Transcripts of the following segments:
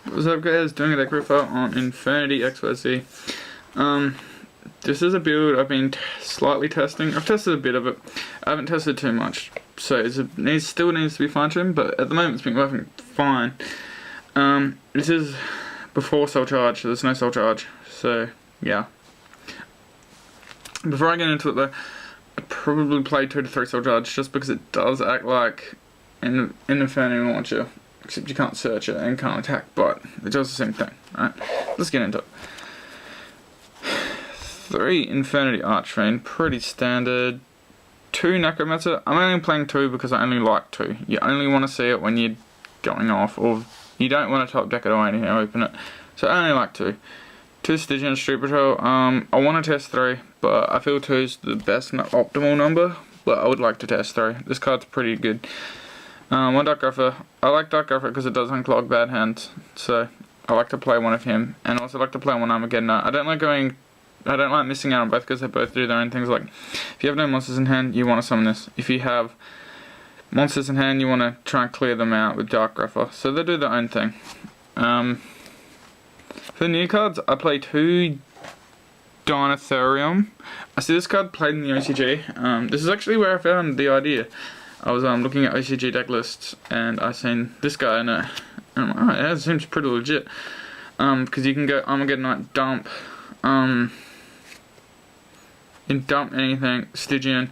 What's up guys, doing a deck review on Infernity XYZ. This is a build I've been slightly testing. I've tested a bit of it. I haven't tested too much, so it still needs to be fine-tuned, but at the moment it's been working fine. This is before soul charge, so there's no soul charge, so yeah. Before I get into it though, I'd probably play 2 to 3 soul charge, just because it does act like an Infernity launcher. Except you can't search it and can't attack, but it does the same thing. Alright, let's get into it. 3 Infernity Archfiend, pretty standard. 2 Necromancer. I'm only playing 2 because I only like 2. You only want to see it when you're going off, or you don't want to top deck it or anything, open it. So I only like 2. 2 Stygian Street Patrol. I want to test 3, but I feel 2 is the best optimal number, but I would like to test 3. This card's pretty good. 1 Dark Gruffer. I like Dark Gruffer because it does unclog bad hands, so I like to play one of him, and also like to play one Armageddon. I don't like missing out on both because they both do their own things. Like, if you have no monsters in hand, you want to summon this. If you have monsters in hand, you want to try and clear them out with Dark Gruffer. So they do their own thing. For the new cards, I play 2 Dinotherium. I see this card played in the OCG. This is actually where I found the idea. I was looking at OCG deck lists, and I seen this guy in it, and I'm like, alright, that seems pretty legit. Because you can go Armageddon dump, and dump anything, Stygian,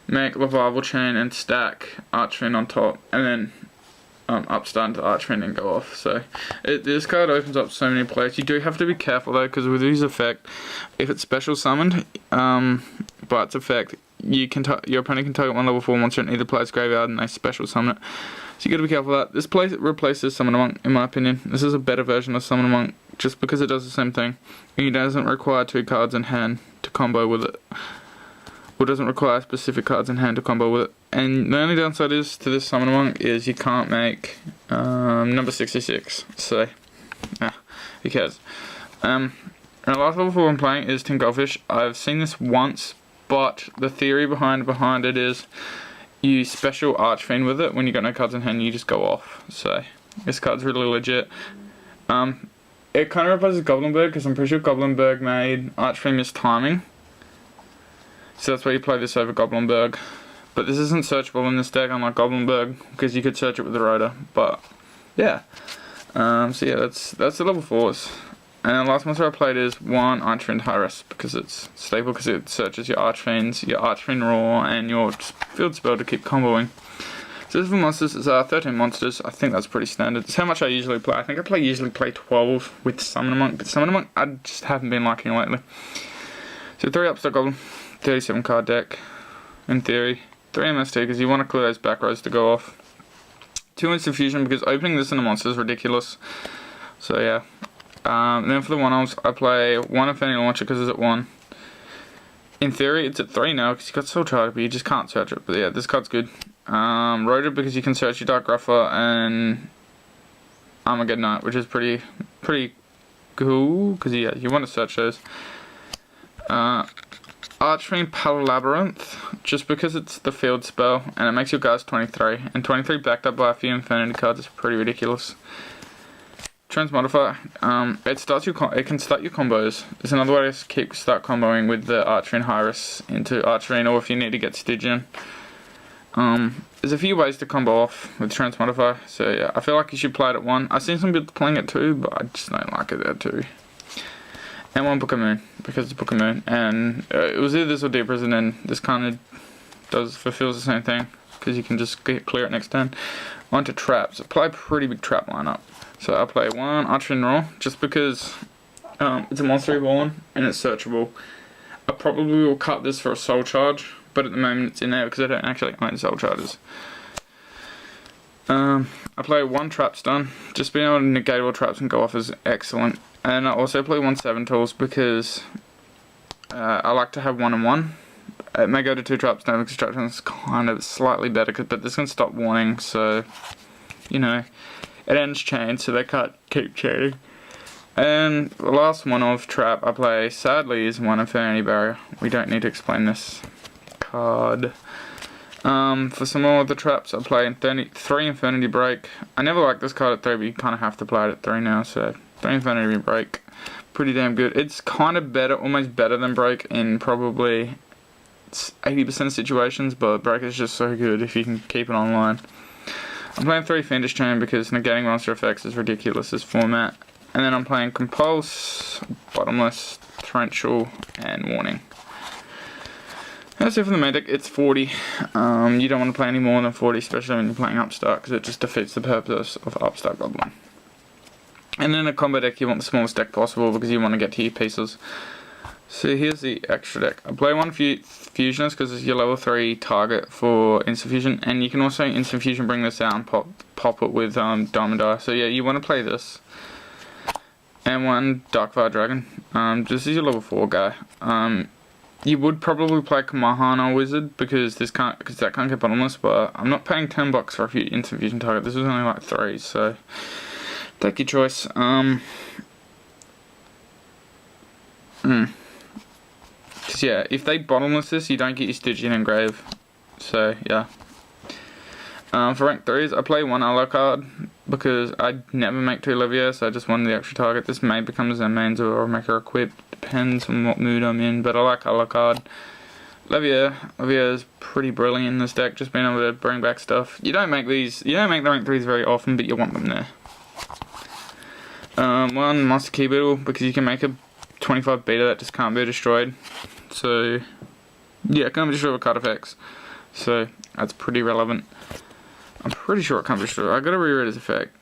make Revival Chain, and stack Archfiend on top, and then upstart into Archfiend and go off. So this card opens up so many plays. You do have to be careful though, because with his effect, if it's special summoned, by its effect, your opponent can target 1 level 4 monster in either player's graveyard and they special summon it. So you gotta be careful of that. This place replaces Summon Monk, in my opinion. This is a better version of Summon Monk, just because it does the same thing. It doesn't require 2 cards in hand to combo with it. Or doesn't require specific cards in hand to combo with it. And the only downside is to this Summon Monk is you can't make number 66. So, who cares? And the last level 4 I'm playing is Tin Goldfish. I've seen this once, but the theory behind it is you special Archfiend with it. When you got no cards in hand, you just go off. So this card's really legit. It kind of replaces Goblinberg, because I'm pretty sure Goblinberg made Archfiend miss timing. So that's why you play this over Goblinberg. But this isn't searchable in this deck, unlike Goblinberg, because you could search it with the Rotor. But yeah. So yeah, that's the level 4s. And the last monster I played is 1 Archfiend High-Risk, because it's stable, because it searches your Archfiends, your Archfiend Raw, and your field spell to keep comboing. So this for monsters is 13 monsters. I think that's pretty standard. It's how much I usually play. I think I usually play 12 with Summoner Monk, but Summoner Monk I just haven't been liking lately. So 3 Upstart Goblin, 37 card deck, in theory. 3 MST, because you want to clear those back rows to go off. 2 Instant Fusion, because opening this in a monster is ridiculous. So yeah. And then for the 1-offs, I play 1 Infernity Launcher because it's at 1. In theory, it's at 3 now because you got Soul Charge, but you just can't search it. But yeah, this card's good. Rotor because you can search your Dark Gruffer and Armageddon Knight, which is pretty cool because yeah, you want to search those. Archfiend Palabyrinth, just because it's the field spell and it makes your guys 23, and 23 backed up by a few Infernity cards is pretty ridiculous. Transmodify, it can start your combos. There's another way to start comboing with the Archfiend High-Risk into Archfiend, or if you need to get Stygian. There's a few ways to combo off with Transmodify, so yeah, I feel like you should play it at 1. I've seen some people playing it 2, but I just don't like it at 2. And 1 Book of Moon, because it's Book of Moon, and it was either this or Deep Prison, and this kind of fulfills the same thing, because you can just clear it next turn. On to traps. I play a pretty big trap lineup. So I play 1 Archfiend Raw, just because it's a monster reborn and it's searchable. I probably will cut this for a soul charge, but at the moment it's in there because I don't actually own soul charges. I play 1 Trap Stun, just being able to negate all traps and go off is excellent. And I also play 1 7 Tools because I like to have 1 and 1. It may go to 2 Trap Stun because Trap Stun is kind of slightly better, but this can stop warning, so you know. It ends chain, so they can't keep chaining. And the last one of Trap I play, sadly, is 1 Infernity Barrier. We don't need to explain this card. For some more of the traps, I play 3 Infernity Break. I never liked this card at 3, but you kind of have to play it at 3 now, so 3 Infernity Break. Pretty damn good. It's kind of better, almost better than Break in probably 80% of situations, but Break is just so good if you can keep it online. I'm playing 3 Fiendish Chain because negating monster effects is ridiculous this format. And then I'm playing Compulse, Bottomless, Torrential, and Warning. That's it for the main deck. It's 40. You don't want to play any more than 40, especially when you're playing Upstart, because it just defeats the purpose of Upstart Goblin. And in a combo deck, you want the smallest deck possible because you want to get to your pieces. So here's the extra deck. I play 1 Fusionist because it's your level 3 target for Instant Fusion, and you can also Instant Fusion bring this out and pop it with Diamond Eye. So yeah, you want to play this. And 1 Darkfire Dragon. This is your level 4 guy. You would probably play Kamahana Wizard because that can't get bottomless, but I'm not paying $10 for a Instant Fusion target. This was only like 3, so take your choice. Cause yeah, if they bottomless this, you don't get your Stygian Engrave. So yeah. For rank 3s, I play 1 Alucard because I never make 2 Levier, so I just wanted the extra target. This may become a Zen mains or make her equip, depends on what mood I'm in, but I like Alucard. Levier is pretty brilliant in this deck, just being able to bring back stuff. You don't make the rank 3s very often, but you want them there. 1 Monster Key Beetle because you can make a 25 beta that just can't be destroyed. So yeah, can't be destroyed with card effects. So that's pretty relevant. I'm pretty sure it can't be destroyed. I gotta reread its effect.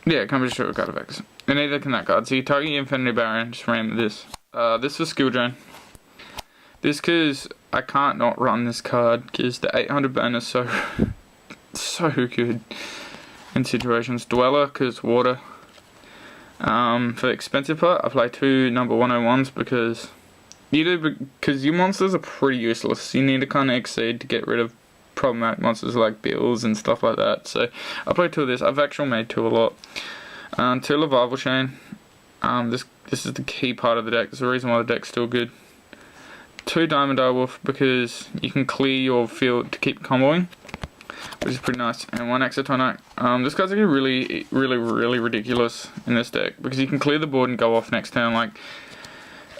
Yeah, it can't be destroyed with card effects. And neither can that card. So you target your Infinity Barrier and just ram this. This was skill drain. This cause I can't not run this card because the 800 burn is so good in situations. Dweller cause water. For the expensive part, I play 2 number 101s because your monsters are pretty useless. You need to kind of exceed to get rid of problematic monsters like bills and stuff like that. So I play 2 of this. I've actually made 2 a lot. 2 Revival Chain. This is the key part of the deck. It's the reason why the deck's still good. 2 Diamond Eye Wolf because you can clear your field to keep comboing, which is pretty nice. And 1 Exotonic. This card's actually really ridiculous in this deck because you can clear the board and go off next turn. Like,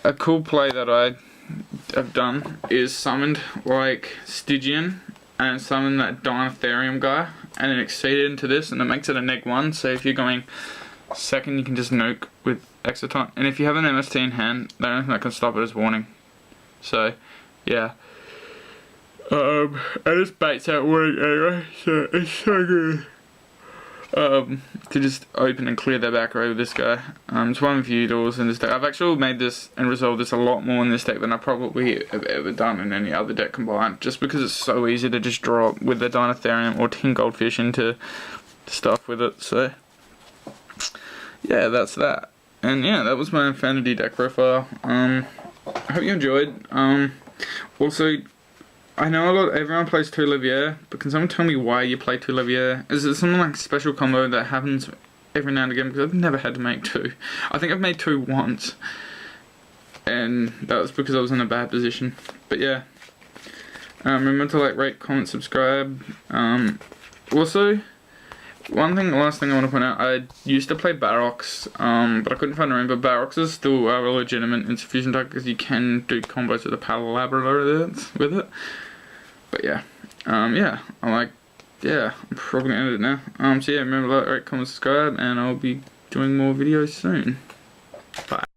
a cool play that I have done is summoned like Stygian and summon that Dinotherium guy and then exceed it into this, and it makes it a -1. So if you're going second, you can just nuke with Exoton. And if you have an MST in hand, the only thing that can stop it is Warning. So yeah. And this baits out Warning anyway, so it's so good. To just open and clear their back row with this guy. It's 1 Feudals in this deck. I've actually made this and resolved this a lot more in this deck than I probably have ever done in any other deck combined, just because it's so easy to just draw with the Dinotherium or 10 Goldfish into stuff with it. So yeah, that's that. And yeah, that was my Infernity deck profile. I hope you enjoyed. Also, I know everyone plays 2 Levier, but can someone tell me why you play 2 Levier? Is it something like a special combo that happens every now and again? Because I've never had to make 2. I think I've made 2 once, and that was because I was in a bad position. But yeah, remember to like, rate, comment, subscribe. Also, last thing I want to point out, I used to play Barox, but I couldn't find a ring, but Barox is still a legitimate Insuffusion target because you can do combos with a Palabra with it. But yeah, I'm probably gonna end it now. So yeah, remember to like, rate, comment, subscribe, and I'll be doing more videos soon. Bye.